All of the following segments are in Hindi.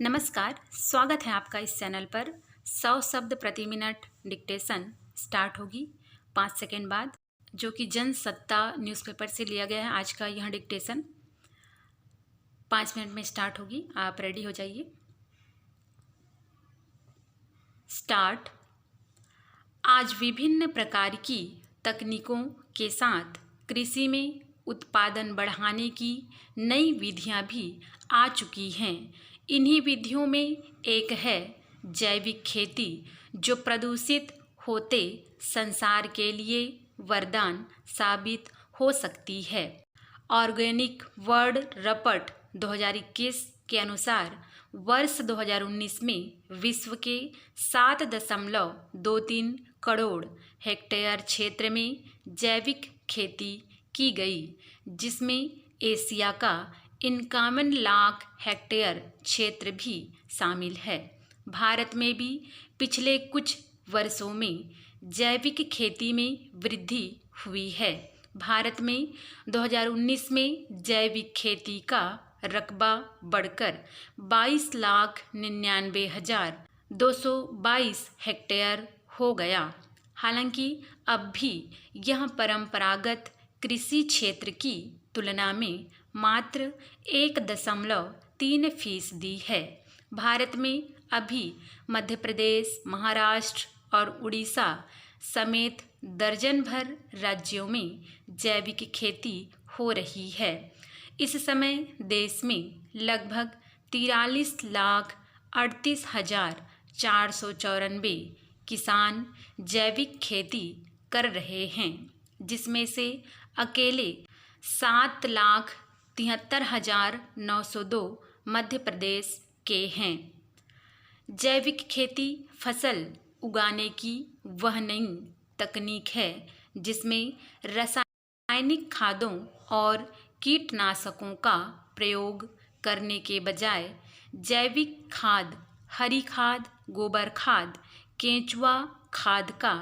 नमस्कार, स्वागत है आपका इस चैनल पर। 100 शब्द प्रति मिनट डिक्टेशन स्टार्ट होगी 5 सेकेंड बाद, जो कि जनसत्ता न्यूज़पेपर से लिया गया है। आज का यह डिक्टेशन 5 मिनट में स्टार्ट होगी। आप रेडी हो जाइए। स्टार्ट। आज विभिन्न प्रकार की तकनीकों के साथ कृषि में उत्पादन बढ़ाने की नई विधियां भी आ चुकी हैं। इन्हीं विधियों में एक है जैविक खेती, जो प्रदूषित होते संसार के लिए वरदान साबित हो सकती है। ऑर्गेनिक वर्ल्ड रिपोर्ट 2021 के अनुसार वर्ष 2019 में विश्व के 7.23 करोड़ हेक्टेयर क्षेत्र में जैविक खेती की गई, जिसमें एशिया का 51 लाख हेक्टेयर क्षेत्र भी शामिल है। भारत में भी पिछले कुछ वर्षों में जैविक खेती में वृद्धि हुई है। भारत में 2019 में जैविक खेती का रकबा बढ़कर 22,99,222 हेक्टेयर हो गया। हालांकि अब भी यह परंपरागत कृषि क्षेत्र की तुलना में मात्र 1.3% है। भारत में अभी मध्य प्रदेश, महाराष्ट्र और उड़ीसा समेत दर्जन भर राज्यों में जैविक खेती हो रही है। इस समय देश में लगभग 43,38,494 किसान जैविक खेती कर रहे हैं, जिसमें से अकेले 7,73,902 मध्य प्रदेश के हैं। जैविक खेती फसल उगाने की वह नई तकनीक है जिसमें रासायनिक खादों और कीटनाशकों का प्रयोग करने के बजाय जैविक खाद, हरी खाद, गोबर खाद, केंचुआ खाद का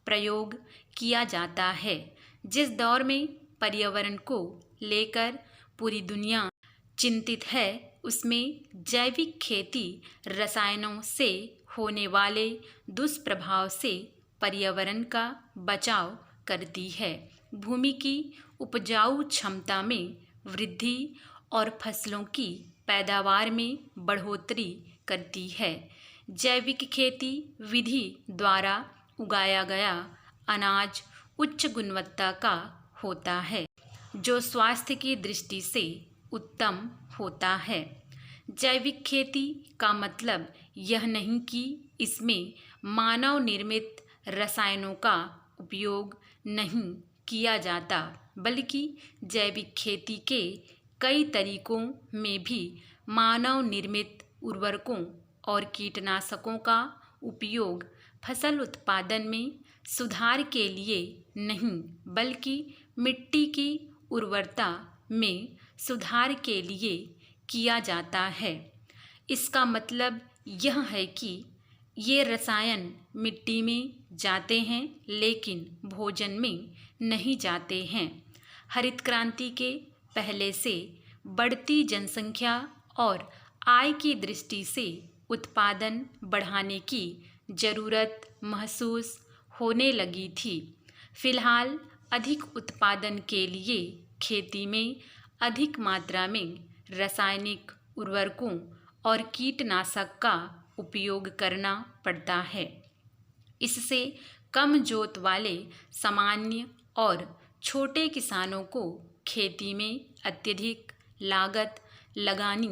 प्रयोग किया जाता है। जिस दौर में पर्यावरण को लेकर पूरी दुनिया चिंतित है, उसमें जैविक खेती रसायनों से होने वाले दुष्प्रभाव से पर्यावरण का बचाव करती है, भूमि की उपजाऊ क्षमता में वृद्धि और फसलों की पैदावार में बढ़ोतरी करती है। जैविक खेती विधि द्वारा उगाया गया अनाज उच्च गुणवत्ता का होता है, जो स्वास्थ्य की दृष्टि से उत्तम होता है। जैविक खेती का मतलब यह नहीं कि इसमें मानव निर्मित रसायनों का उपयोग नहीं किया जाता, बल्कि जैविक खेती के कई तरीकों में भी मानव निर्मित उर्वरकों और कीटनाशकों का उपयोग फसल उत्पादन में सुधार के लिए नहीं, बल्कि मिट्टी की उर्वरता में सुधार के लिए किया जाता है। इसका मतलब यह है कि ये रसायन मिट्टी में जाते हैं, लेकिन भोजन में नहीं जाते हैं। हरित क्रांति के पहले से बढ़ती जनसंख्या और आय की दृष्टि से उत्पादन बढ़ाने की जरूरत महसूस होने लगी थी। फिलहाल अधिक उत्पादन के लिए खेती में अधिक मात्रा में रासायनिक उर्वरकों और कीटनाशक का उपयोग करना पड़ता है। इससे कम जोत वाले सामान्य और छोटे किसानों को खेती में अत्यधिक लागत लगानी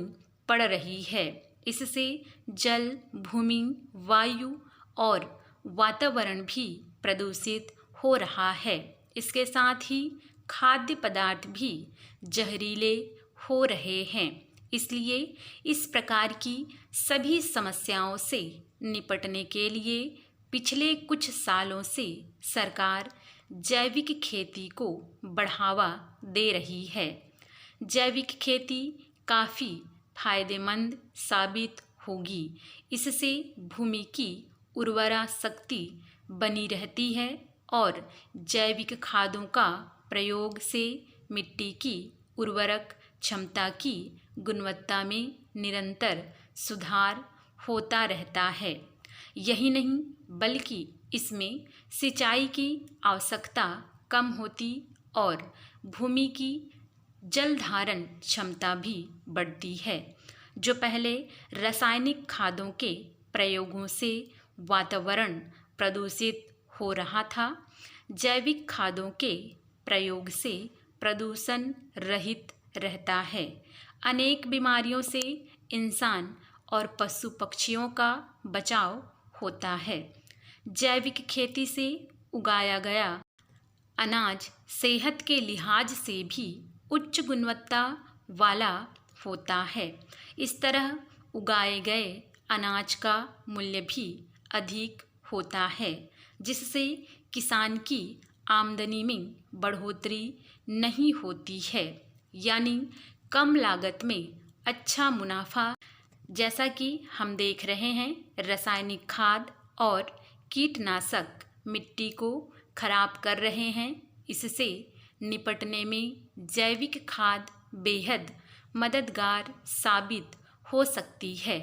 पड़ रही है। इससे जल, भूमि, वायु और वातावरण भी प्रदूषित हो रहा है। इसके साथ ही खाद्य पदार्थ भी जहरीले हो रहे हैं। इसलिए इस प्रकार की सभी समस्याओं से निपटने के लिए पिछले कुछ सालों से सरकार जैविक खेती को बढ़ावा दे रही है। जैविक खेती काफ़ी फायदेमंद साबित होगी। इससे भूमि की उर्वरा शक्ति बनी रहती है और जैविक खादों का प्रयोग से मिट्टी की उर्वरक क्षमता की गुणवत्ता में निरंतर सुधार होता रहता है। यही नहीं बल्कि इसमें सिंचाई की आवश्यकता कम होती और भूमि की जल धारण क्षमता भी बढ़ती है। जो पहले रासायनिक खादों के प्रयोगों से वातावरण प्रदूषित हो रहा था, जैविक खादों के प्रयोग से प्रदूषण रहित रहता है। अनेक बीमारियों से इंसान और पशु पक्षियों का बचाव होता है। जैविक खेती से उगाया गया अनाज सेहत के लिहाज से भी उच्च गुणवत्ता वाला होता है। इस तरह उगाए गए अनाज का मूल्य भी अधिक होता है, जिससे किसान की आमदनी में बढ़ोतरी नहीं होती है, यानी कम लागत में अच्छा मुनाफा। जैसा कि हम देख रहे हैं, रासायनिक खाद और कीटनाशक मिट्टी को खराब कर रहे हैं। इससे निपटने में जैविक खाद बेहद मददगार साबित हो सकती है।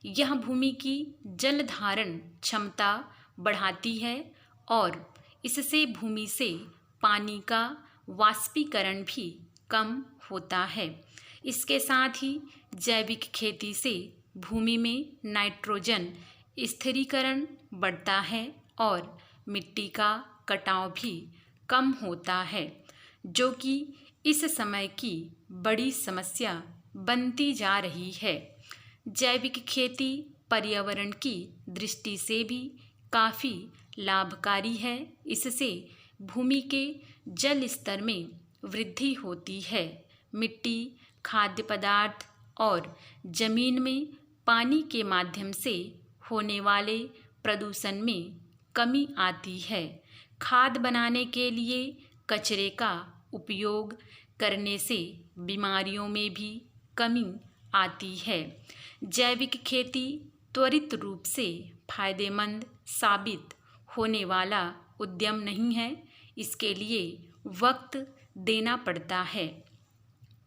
यह भूमि की जल धारण क्षमता बढ़ाती है और इससे भूमि से पानी का वाष्पीकरण भी कम होता है। इसके साथ ही जैविक खेती से भूमि में नाइट्रोजन स्थिरीकरण बढ़ता है और मिट्टी का कटाव भी कम होता है, जो कि इस समय की बड़ी समस्या बनती जा रही है। जैविक खेती पर्यावरण की दृष्टि से भी काफ़ी लाभकारी है। इससे भूमि के जल स्तर में वृद्धि होती है, मिट्टी, खाद्य पदार्थ और जमीन में पानी के माध्यम से होने वाले प्रदूषण में कमी आती है। खाद बनाने के लिए कचरे का उपयोग करने से बीमारियों में भी कमी आती है। जैविक खेती त्वरित रूप से फायदेमंद साबित होने वाला उद्यम नहीं है, इसके लिए वक्त देना पड़ता है।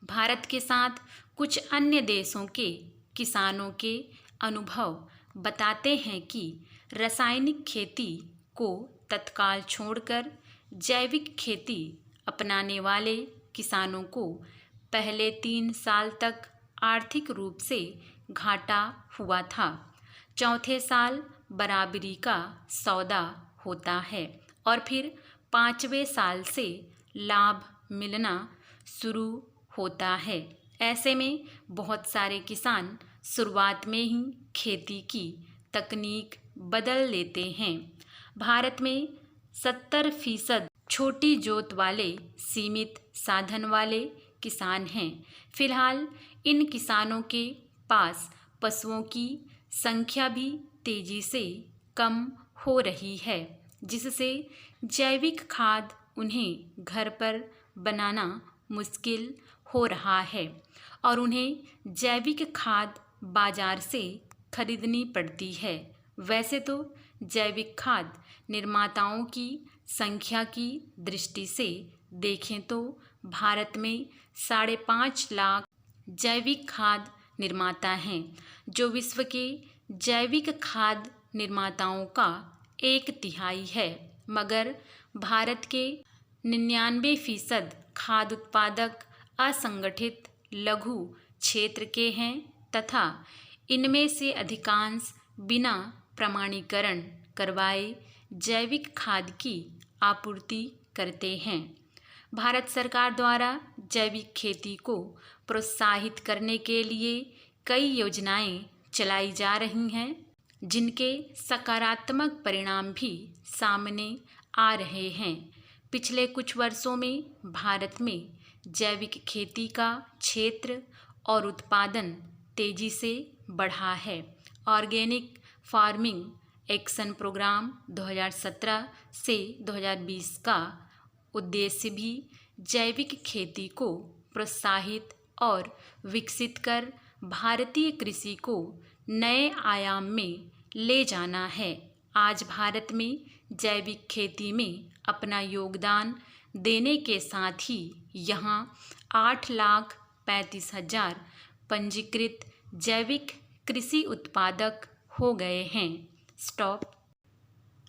भारत के साथ कुछ अन्य देशों के किसानों के अनुभव बताते हैं कि रासायनिक खेती को तत्काल छोड़कर जैविक खेती अपनाने वाले किसानों को पहले 3 साल तक आर्थिक रूप से घाटा हुआ था। चौथे साल बराबरी का सौदा होता है और फिर 5वें साल से लाभ मिलना शुरू होता है। ऐसे में बहुत सारे किसान शुरुआत में ही खेती की तकनीक बदल लेते हैं। भारत में 70% छोटी जोत वाले सीमित साधन वाले किसान हैं। फिलहाल इन किसानों के पास पशुओं की संख्या भी तेजी से कम हो रही है, जिससे जैविक खाद उन्हें घर पर बनाना मुश्किल हो रहा है और उन्हें जैविक खाद बाजार से खरीदनी पड़ती है। वैसे तो जैविक खाद निर्माताओं की संख्या की दृष्टि से देखें तो भारत में 5.5 लाख जैविक खाद निर्माता हैं, जो विश्व के जैविक खाद निर्माताओं का 1/3 है। मगर भारत के 99% खाद उत्पादक असंगठित लघु क्षेत्र के हैं तथा इनमें से अधिकांश बिना प्रमाणीकरण करवाए जैविक खाद की आपूर्ति करते हैं। भारत सरकार द्वारा जैविक खेती को प्रोत्साहित करने के लिए कई योजनाएं चलाई जा रही हैं, जिनके सकारात्मक परिणाम भी सामने आ रहे हैं। पिछले कुछ वर्षों में भारत में जैविक खेती का क्षेत्र और उत्पादन तेजी से बढ़ा है। ऑर्गेनिक फार्मिंग एक्शन प्रोग्राम 2017 से 2020 का उद्देश्य भी जैविक खेती को प्रोत्साहित और विकसित कर भारतीय कृषि को नए आयाम में ले जाना है। आज भारत में जैविक खेती में अपना योगदान देने के साथ ही यहाँ 8,35,000 पंजीकृत जैविक कृषि उत्पादक हो गए हैं। स्टॉप।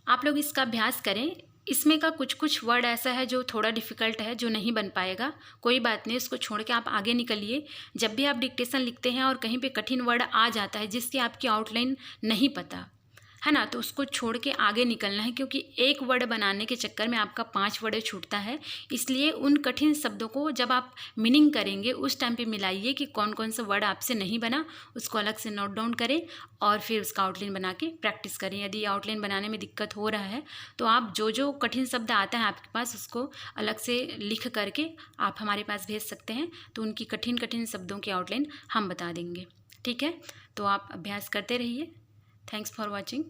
आप लोग इसका अभ्यास करें। इसमें का कुछ कुछ वर्ड ऐसा है जो थोड़ा डिफ़िकल्ट है, जो नहीं बन पाएगा। कोई बात नहीं, उसको छोड़ के आप आगे निकलिए। जब भी आप डिक्टेशन लिखते हैं और कहीं पे कठिन वर्ड आ जाता है जिसकी आपकी आउटलाइन नहीं पता है ना, तो उसको छोड़ के आगे निकलना है, क्योंकि एक वर्ड बनाने के चक्कर में आपका 5 वर्ड छूटता है। इसलिए उन कठिन शब्दों को जब आप मीनिंग करेंगे उस टाइम पे मिलाइए कि कौन कौन सा वर्ड आपसे नहीं बना, उसको अलग से नोट डाउन करें और फिर उसका आउटलाइन बना के प्रैक्टिस करें। यदि आउटलाइन बनाने में दिक्कत हो रहा है तो आप जो जो कठिन शब्द आता है आपके पास, उसको अलग से लिख करके आप हमारे पास भेज सकते हैं, तो उनकी कठिन कठिन शब्दों की आउटलाइन हम बता देंगे। ठीक है, तो आप अभ्यास करते रहिए। Thanks for watching.